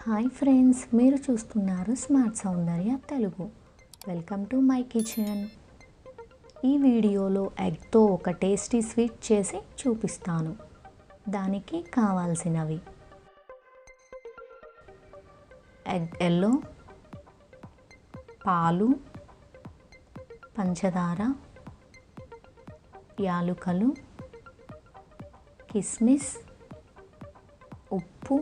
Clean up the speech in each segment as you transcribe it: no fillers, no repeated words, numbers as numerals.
Hi friends, మీరు చూస్తున్నారు smart Soundarya Telugu. Welcome to my kitchen. ఈ వీడియోలో ఎగ్తో ఒక టేస్టీ స్వీట్ చేసి చూపిస్తాను. దానికి కావాల్సినవి: ఎగ్ ఎల్లో, పాలు, పంచదార, యాలుకలు, కిస్మిస్, ఉప్పు,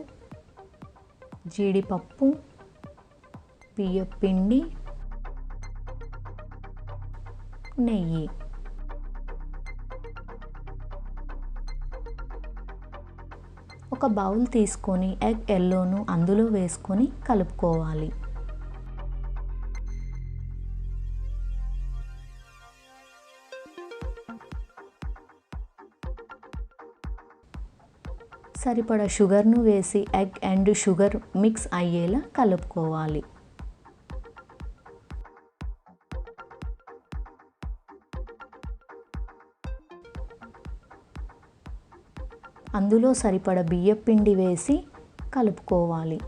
జీడిపప్పు, బియ్యపిండి, నెయ్యి. ఒక బౌల్ తీసుకొని ఎగ్ ఎల్లోను అందులో వేసుకొని కలుపుకోవాలి. సరిపడా షుగర్ను వేసి ఎగ్ అండ్ షుగర్ మిక్స్ అయ్యేలా కలుపుకోవాలి. అందులో సరిపడా బియ్యపిండి వేసి కలుపుకోవాలి.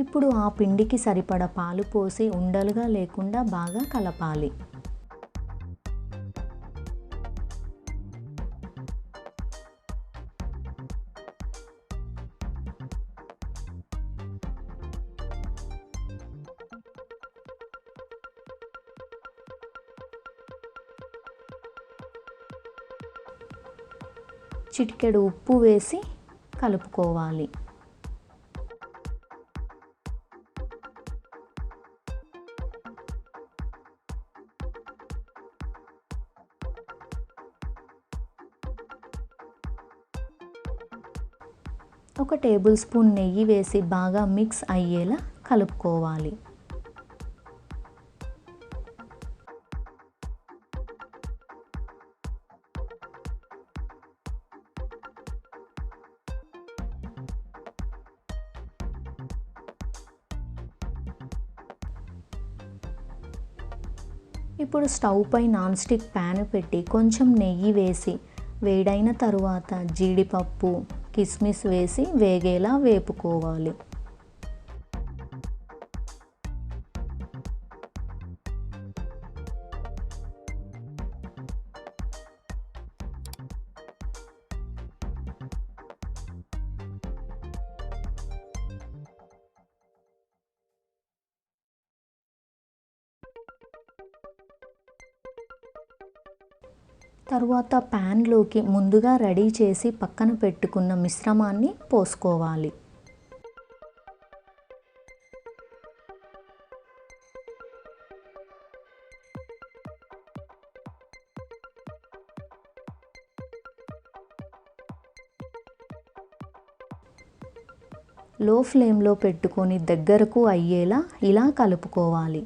ఇప్పుడు ఆ పిండికి సరిపడా పాలు పోసి ఉండలుగా లేకుండా బాగా కలపాలి. చిటికెడు ఉప్పు వేసి కలుపుకోవాలి. ఒక టేబుల్ స్పూన్ నెయ్యి వేసి బాగా మిక్స్ అయ్యేలా కలుపుకోవాలి. ఇప్పుడు స్టవ్ పై నాన్ స్టిక్ ప్యాన్ పెట్టి కొంచెం నెయ్యి వేసి వేడైన తరువాత జీడిపప్పు, కిస్మిస్ వేసి వేగేలా వేపుకోవాలి. తరువాత ప్యాన్లోకి ముందుగా రెడీ చేసి పక్కన పెట్టుకున్న మిశ్రమాన్ని పోసుకోవాలి. లో ఫ్లేమ్లో పెట్టుకొని దగ్గరకు అయ్యేలా ఇలా కలుపుకోవాలి.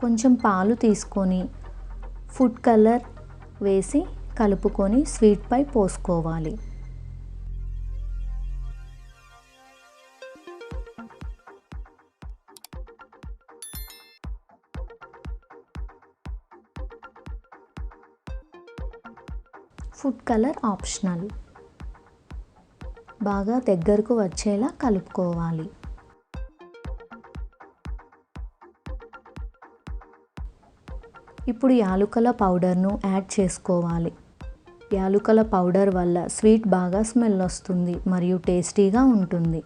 కొంచెం పాలు తీసుకొని ఫుడ్ కలర్ వేసి కలుపుకొని స్వీట్పై పోసుకోవాలి. Food colour optional. బాగా దగ్గరకు వచ్చేలా కలుపుకోవాలి. ఇప్పుడు యాలుకల పౌడర్ను యాడ్ చేసుకోవాలి. యాలుకల పౌడర్ వల్ల స్వీట్ బాగా స్మెల్ వస్తుంది మరియు టేస్టీగా ఉంటుంది.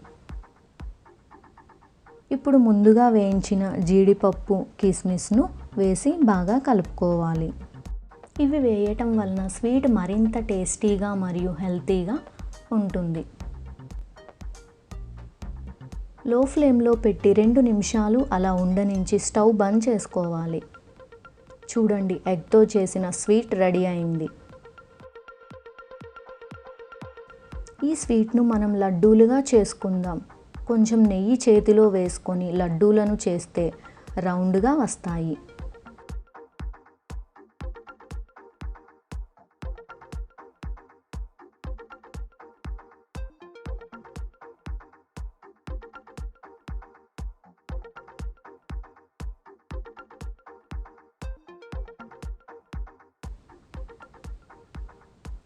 ఇప్పుడు ముందుగా వేయించిన జీడిపప్పు, కిస్మిస్ను వేసి బాగా కలుపుకోవాలి. ఇవి వేయటం వలన స్వీట్ మరింత టేస్టీగా మరియు హెల్తీగా ఉంటుంది. లో ఫ్లేమ్లో పెట్టి 2 నిమిషాలు అలా ఉండనించి స్టవ్ బంద్ చేసుకోవాలి. చూడండి, ఎగ్తో చేసిన స్వీట్ రెడీ అయింది. ఈ స్వీట్ను మనం లడ్డూలుగా చేసుకుందాం. కొంచెం నెయ్యి చేతిలో వేసుకొని లడ్డూలను చేస్తే రౌండ్గా వస్తాయి.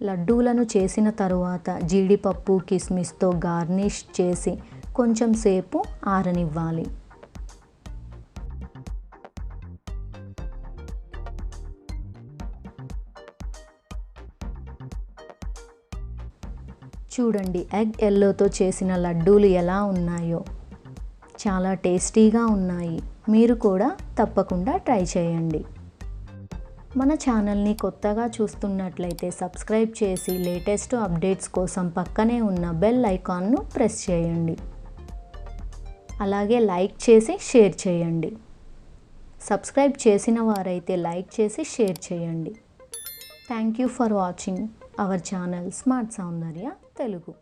లడ్డూలను చేసిన తరువాత జీడిపప్పు కిస్మిస్తో గార్నిష్ చేసి కొంచెం సేపు ఆరనివ్వాలి. చూడండి ఎగ్ ఎల్లోతో చేసిన లడ్డూలు ఎలా ఉన్నాయో, చాలా టేస్టీగా ఉన్నాయి. మీరు కూడా తప్పకుండా ట్రై చేయండి. మన ఛానల్ని కొత్తగా చూస్తున్నట్లయితే సబ్స్క్రైబ్ చేసి లేటెస్ట్ అప్డేట్స్ కోసం పక్కనే ఉన్న బెల్ ఐకాన్ను ప్రెస్ చేయండి. అలాగే లైక్ చేసి షేర్ చేయండి. సబ్స్క్రైబ్ చేసిన వారైతే లైక్ చేసి షేర్ చేయండి. Thank you for watching our channel smart Soundarya Telugu.